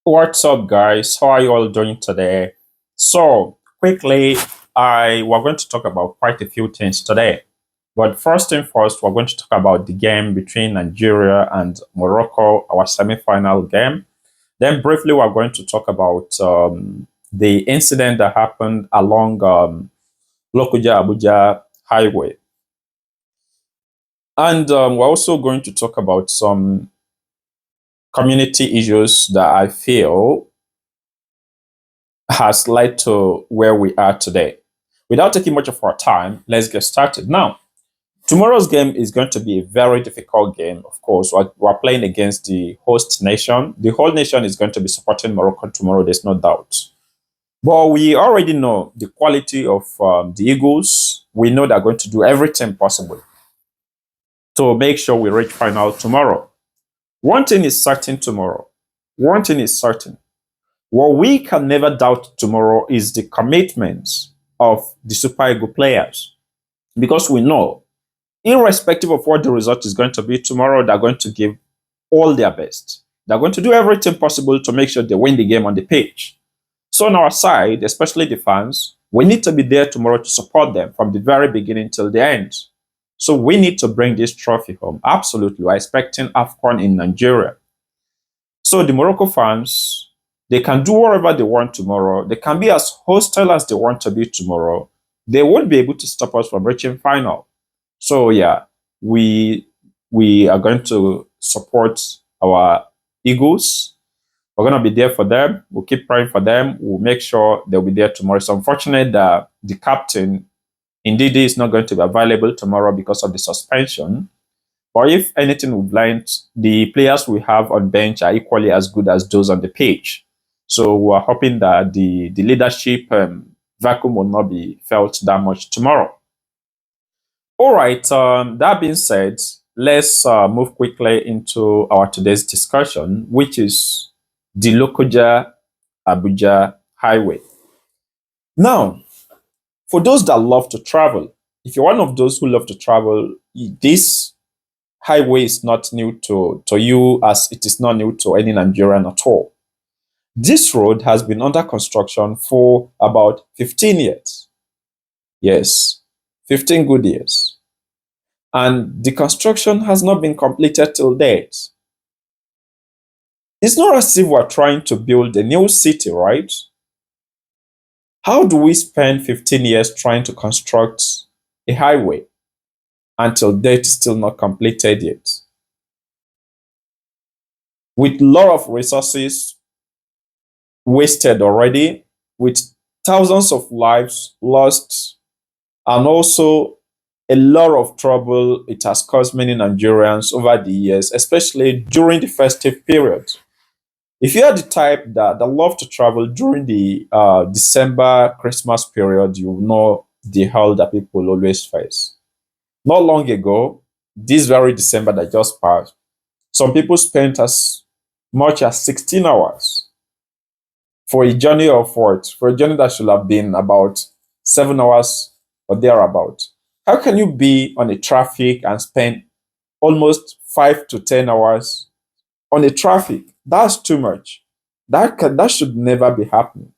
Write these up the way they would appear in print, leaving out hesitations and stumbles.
What's up, guys? How are you all doing today? So, quickly, we're going to talk about quite a few things today. But first and first, we're going to talk about the game between Nigeria and Morocco, our semi-final game. Then, briefly, we're going to talk about the incident that happened along Lokoja Abuja Highway, and we're also going to talk about some community issues that I feel has led to where we are today. Without taking much of our time, let's get started. Now, tomorrow's game is going to be a very difficult game, of course. We're playing against the host nation. The whole nation is going to be supporting Morocco tomorrow, there's no doubt. But we already know the quality of the Eagles. We know they're going to do everything possible to make sure we reach final tomorrow. One thing is certain tomorrow. One thing is certain. What we can never doubt tomorrow is the commitment of the Super Eagle players. Because we know, irrespective of what the result is going to be tomorrow, they're going to give all their best. They're going to do everything possible to make sure they win the game on the pitch. So on our side, especially the fans, we need to be there tomorrow to support them from the very beginning till the end. So we need to bring this trophy home. Absolutely. We're expecting AFCON in Nigeria. So the Morocco fans, they can do whatever they want tomorrow. They can be as hostile as they want to be tomorrow. They won't be able to stop us from reaching final. So yeah, we are going to support our Eagles. We're going to be there for them. We'll keep praying for them. We'll make sure they'll be there tomorrow. It's unfortunate that the captain, indeed, is not going to be available tomorrow because of the suspension. But if anything we've learned, the players we have on bench are equally as good as those on the pitch. So we're hoping that the leadership vacuum will not be felt that much tomorrow. All right, that being said, let's move quickly into our today's discussion, which is the Lokoja Abuja Highway. Now, for those that love to travel, if you're one of those who love to travel, this highway is not new to you as it is not new to any Nigerian at all. This road has been under construction for about 15 years. Yes, 15 good years. And the construction has not been completed till date. It's not as if we're trying to build a new city, right? How do we spend 15 years trying to construct a highway until date is still not completed yet? With a lot of resources wasted already, with thousands of lives lost, and also a lot of trouble it has caused many Nigerians over the years, especially during the festive period. If you are the type that love to travel during the December Christmas period, you know the hell that people always face. Not long ago, this very December that just passed, some people spent as much as 16 hours for a journey of what? For a journey that should have been about 7 hours or thereabout. How can you be on a traffic and spend almost 5 to 10 hours on a traffic? That's too much. That should never be happening.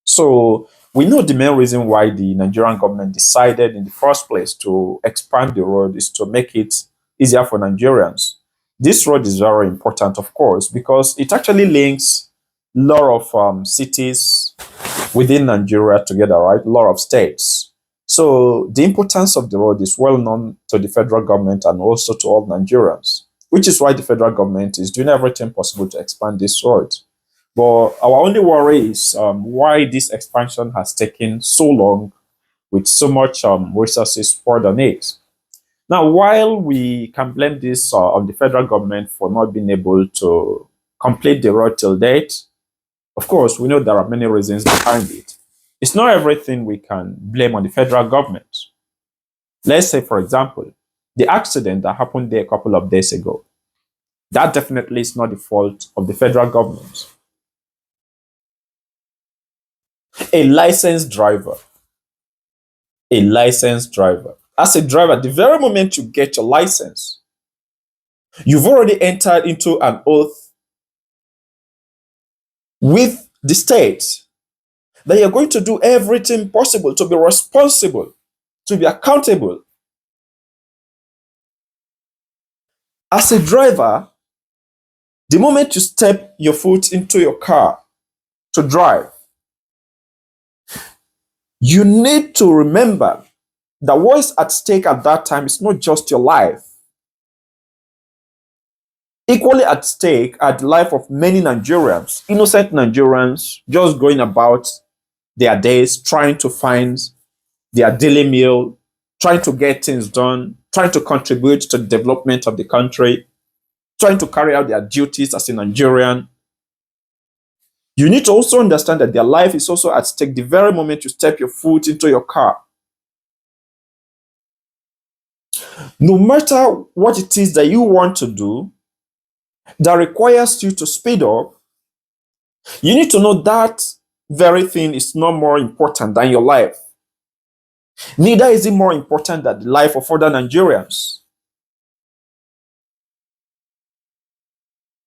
So we know the main reason why the Nigerian government decided in the first place to expand the road is to make it easier for Nigerians. This road is very important, of course, because it actually links a lot of cities within Nigeria together, right? A lot of states. So the importance of the road is well known to the federal government and also to all Nigerians, which is why the federal government is doing everything possible to expand this road. But our only worry is why this expansion has taken so long with so much resources poured on it. Now, while we can blame this on the federal government for not being able to complete the road till date, of course, we know there are many reasons behind it. It's not everything we can blame on the federal government. Let's say, for example, the accident that happened there a couple of days ago. That definitely is not the fault of the federal government. A licensed driver, a licensed driver. As a driver, the very moment you get your license, you've already entered into an oath with the state, that you're going to do everything possible to be responsible, to be accountable. As a driver, the moment you step your foot into your car to drive, you need to remember that what is at stake at that time is not just your life. Equally at stake are the life of many Nigerians, innocent Nigerians, just going about their days trying to find their daily meal, trying to get things done, trying to contribute to the development of the country, trying to carry out their duties as a Nigerian. You need to also understand that their life is also at stake the very moment you step your foot into your car. No matter what it is that you want to do that requires you to speed up, you need to know that very thing is not more important than your life. Neither is it more important than the life of other Nigerians.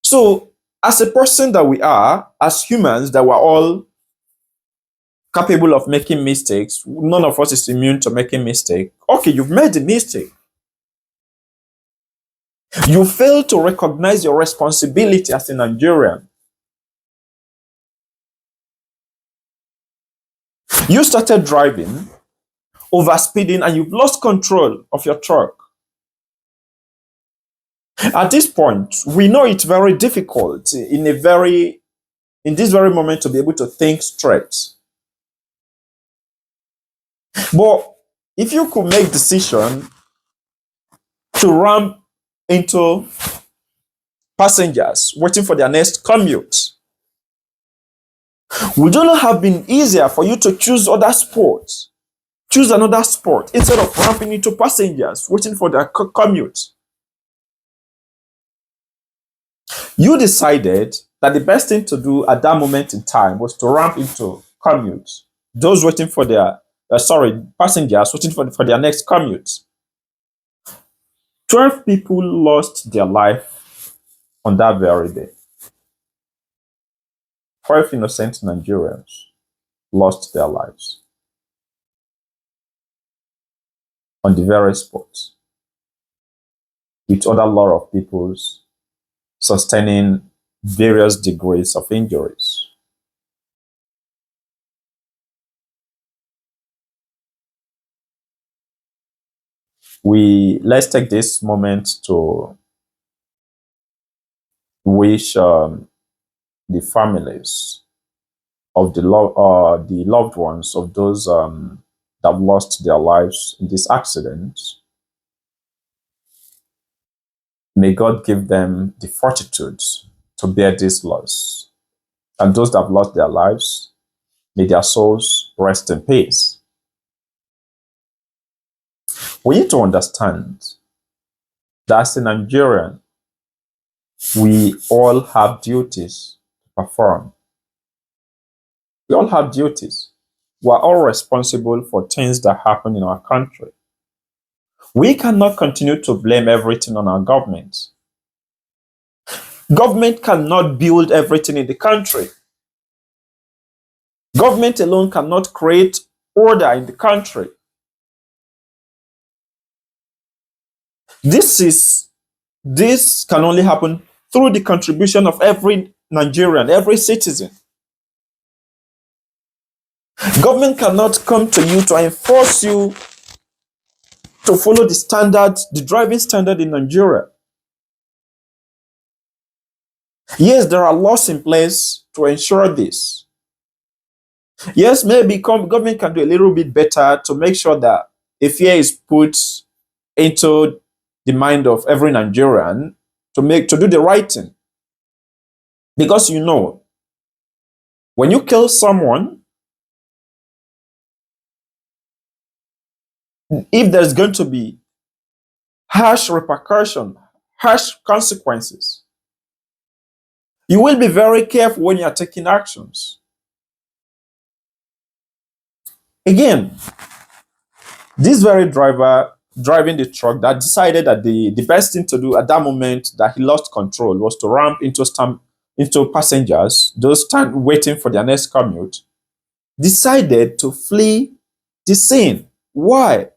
So, as a person that we are, as humans, that we're all capable of making mistakes, none of us is immune to making mistakes. Okay, you've made a mistake. You fail to recognize your responsibility as a Nigerian. You started driving, overspeeding, and you've lost control of your truck. At this point, we know it's very difficult in this very moment to be able to think straight. But if you could make decision to ram into passengers waiting for their next commute, would it not have been easier for you to choose other sports? Choose another sport instead of ramping into passengers waiting for their commute. You decided that the best thing to do at that moment in time was to ramp into commutes, those waiting for their, passengers waiting for their next commute. 12 people lost their life on that very day. 12 innocent Nigerians lost their lives on the very spot, with other lot of people's sustaining various degrees of injuries. Let's take this moment to wish the families of the loved ones of those that have lost their lives in this accident. May God give them the fortitude to bear this loss. And those that have lost their lives, may their souls rest in peace. We need to understand that as a Nigerian, we all have duties to perform. We all have duties. We are all responsible for things that happen in our country. We cannot continue to blame everything on our government. Government cannot build everything in the country. Government alone cannot create order in the country. This can only happen through the contribution of every Nigerian, every citizen. Government cannot come to you to enforce you to follow the driving standard in Nigeria. Yes, there are laws in place to ensure this. Yes, maybe government can do a little bit better to make sure that a fear is put into the mind of every Nigerian to do the right thing. Because when you kill someone, if there's going to be harsh repercussion, harsh consequences, you will be very careful when you are taking actions. Again, this very driver driving the truck that decided that the best thing to do at that moment that he lost control was to ramp into into passengers, those stand waiting for their next commute, decided to flee the scene. Why?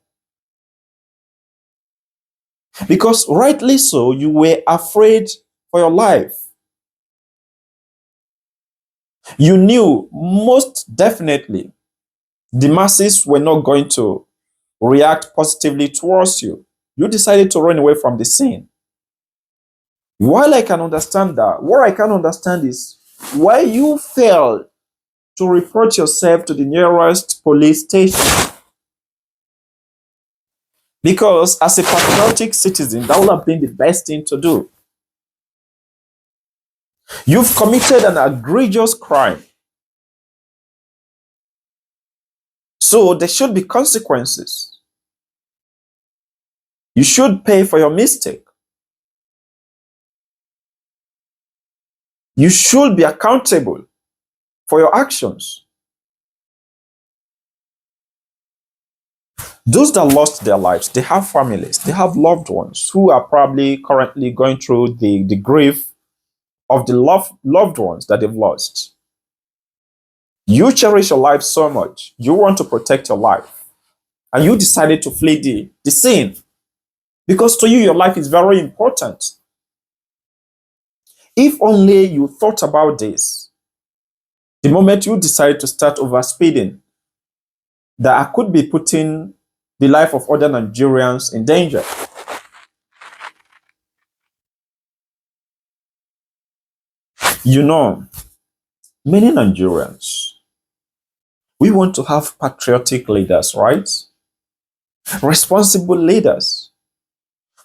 Because rightly so, you were afraid for your life. You knew most definitely the masses were not going to react positively towards you. You decided to run away from the scene. While I can understand that, what I can understand is why you failed to report yourself to the nearest police station. Because as a patriotic citizen, that would have been the best thing to do. You've committed an egregious crime. So there should be consequences. You should pay for your mistake. You should be accountable for your actions. Those that lost their lives, they have families, they have loved ones who are probably currently going through the grief of the loved ones that they've lost. You cherish your life so much. You want to protect your life. And you decided to flee the scene. Because to you, your life is very important. If only you thought about this, the moment you decide to start overspeeding, that I could be putting the life of other Nigerians in danger. You know, many Nigerians, we want to have patriotic leaders, right? Responsible leaders.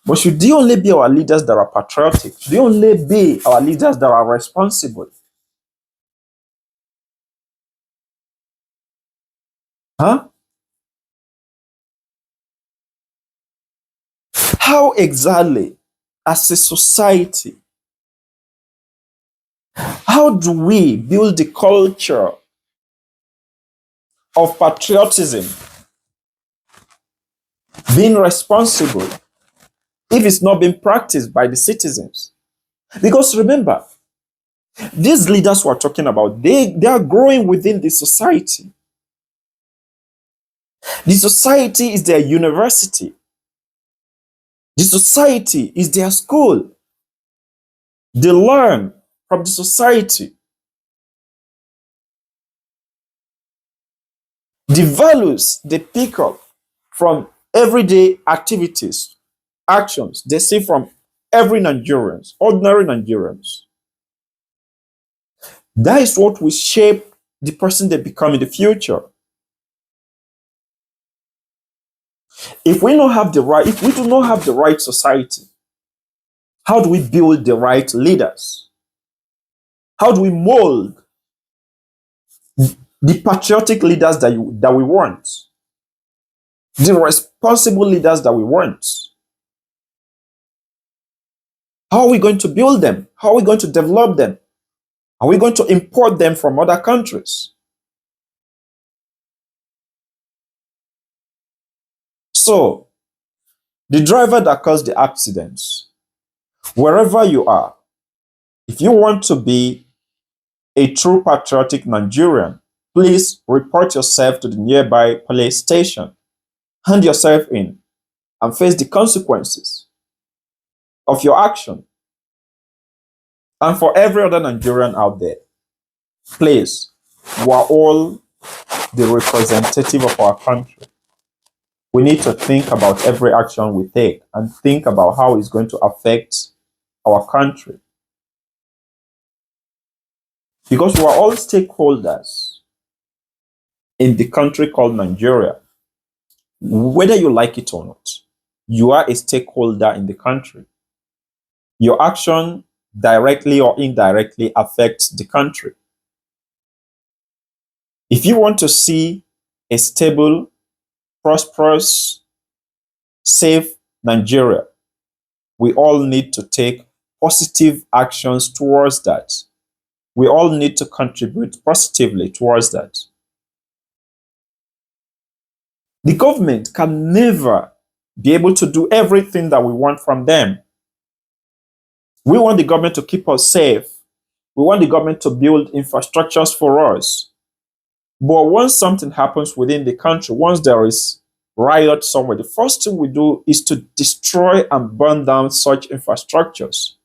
But should they only be our leaders that are patriotic? Should they only be our leaders that are responsible? Huh? How exactly, as a society, how do we build the culture of patriotism, being responsible, if it's not being practiced by the citizens? Because remember, these leaders we're talking about, they are growing within the society. The society is their university. The society is their school. They learn from the society. The values they pick up from everyday activities, actions they see from every Nigerians, ordinary Nigerians. That is what will shape the person they become in the future. If we do not have the right society, how do we build the right leaders? How do we mold the patriotic leaders that we want? The responsible leaders that we want? How are we going to build them? How are we going to develop them? Are we going to import them from other countries? So, the driver that caused the accidents, wherever you are, if you want to be a true patriotic Nigerian, please report yourself to the nearby police station. Hand yourself in and face the consequences of your action. And for every other Nigerian out there, please, we are all the representative of our country. We need to think about every action we take and think about how it's going to affect our country. Because we are all stakeholders in the country called Nigeria. Whether you like it or not, you are a stakeholder in the country. Your action directly or indirectly affects the country. If you want to see a stable, prosperous, safe Nigeria, we all need to take positive actions towards that. We all need to contribute positively towards that. The government can never be able to do everything that we want from them. We want the government to keep us safe. We want the government to build infrastructures for us. But once something happens within the country, once there is riot somewhere, the first thing we do is to destroy and burn down such infrastructures.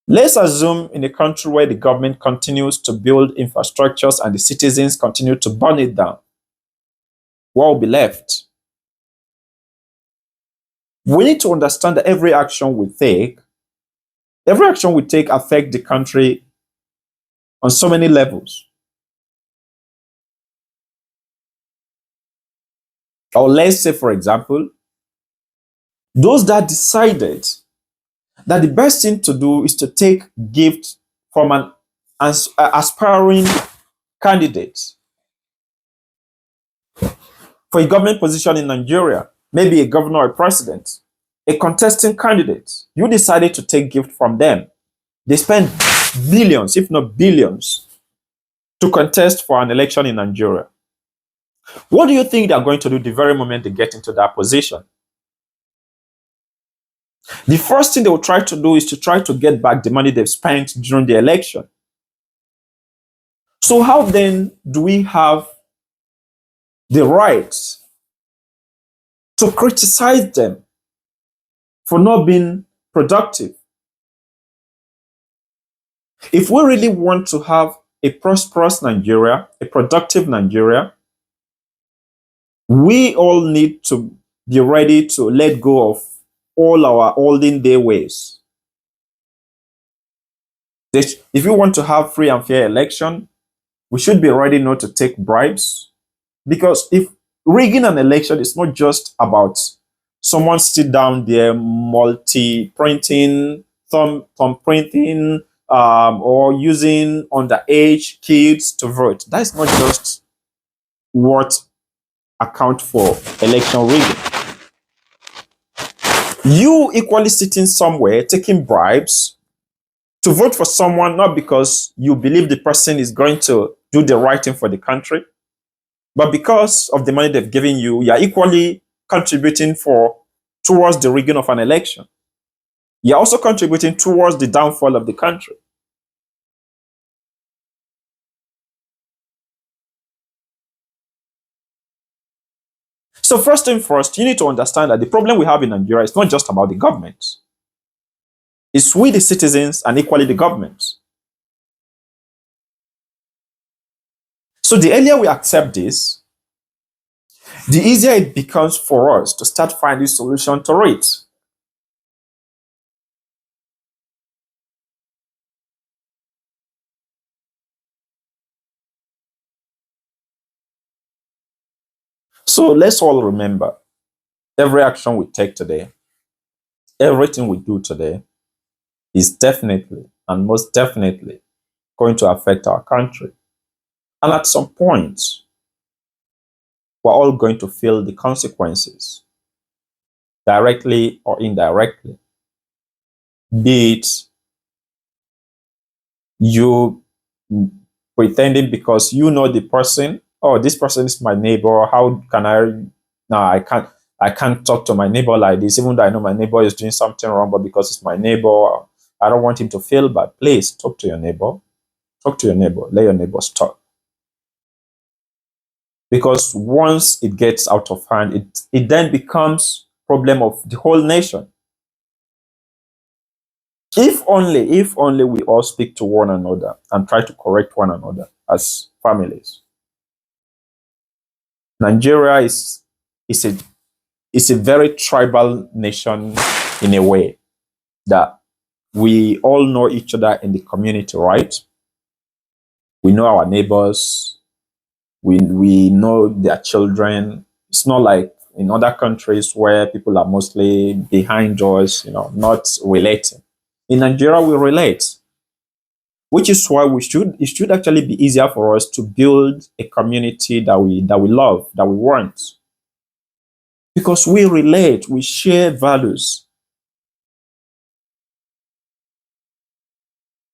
Let's assume in a country where the government continues to build infrastructures and the citizens continue to burn it down. What will be left? We need to understand that every action we take affects the country on so many levels. Or let's say, for example, those that decided that the best thing to do is to take gift from an aspiring candidate for a government position in Nigeria, maybe a governor or a president, a contesting candidate. You decided to take gift from them. They spend millions, if not billions, to contest for an election in Nigeria. What do you think they're going to do the very moment they get into that position? The first thing they will try to do is to try to get back the money they've spent during the election. So how then do we have the right to criticize them for not being productive? If we really want to have a prosperous Nigeria, a productive Nigeria, we all need to be ready to let go of all our olden day ways. If we want to have free and fair election, we should be ready not to take bribes. Because if rigging an election is not just about someone sit down there multi-printing, thumb printing, or using underage kids to vote. That is not just what account for election rigging. You equally sitting somewhere taking bribes to vote for someone not because you believe the person is going to do the right thing for the country, but because of the money they've given you, you are equally contributing towards the rigging of an election. You're also contributing towards the downfall of the country. So first thing first, you need to understand that the problem we have in Nigeria is not just about the government. It's we, the citizens, and equally the government. So the earlier we accept this, the easier it becomes for us to start finding solution to it. So let's all remember, every action we take today, everything we do today is definitely and most definitely going to affect our country. And at some point, we're all going to feel the consequences, directly or indirectly. Be it you pretending because you know the person, oh, this person is my neighbor, how can I can't talk to my neighbor like this, even though I know my neighbor is doing something wrong, but because it's my neighbor, I don't want him to feel bad. Please talk to your neighbor. Talk to your neighbor. Let your neighbors talk. Because once it gets out of hand, it then becomes a problem of the whole nation. If only we all speak to one another and try to correct one another as families. Nigeria is a very tribal nation in a way, that we all know each other in the community, right? We know our neighbors, we know their children. It's not like in other countries where people are mostly behind doors, not relating. In Nigeria, we relate, which is why it should actually be easier for us to build a community that we love, that we want. Because we relate, we share values.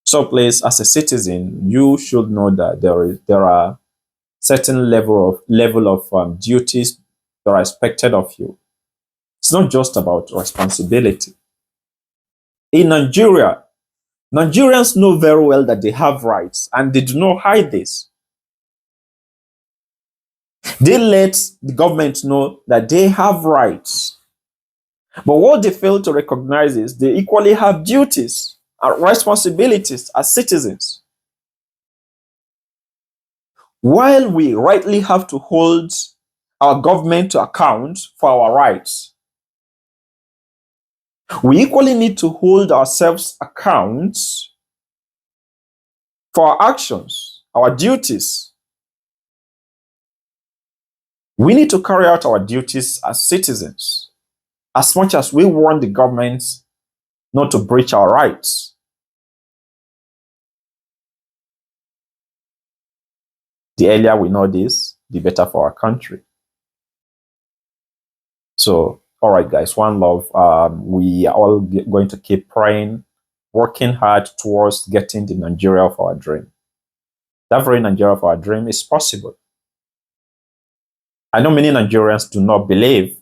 So please, as a citizen, you should know that there are certain level of duties that are expected of you. It's not just about responsibility. In Nigeria, Nigerians know very well that they have rights and they do not hide this. They let the government know that they have rights. But what they fail to recognize is they equally have duties and responsibilities as citizens. While we rightly have to hold our government to account for our rights, we equally need to hold ourselves account for our actions, our duties. We need to carry out our duties as citizens as much as we want the government not to breach our rights. The earlier we know this, the better for our country. So, all right, guys, one love. We are all going to keep praying, working hard towards getting the Nigeria of our dream. That very Nigeria of our dream is possible. I know many Nigerians do not believe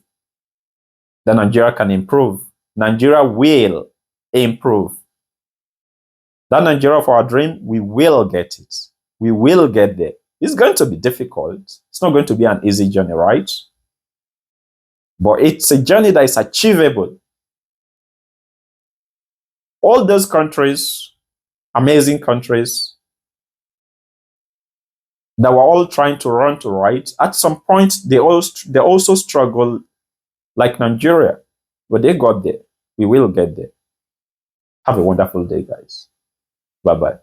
that Nigeria can improve. Nigeria will improve. That Nigeria of our dream, we will get it. We will get there. It's going to be difficult. It's not going to be an easy journey, right? But it's a journey that is achievable. All those countries, amazing countries, that were all trying to run to right, at some point, they also struggle like Nigeria. But they got there. We will get there. Have a wonderful day, guys. Bye-bye.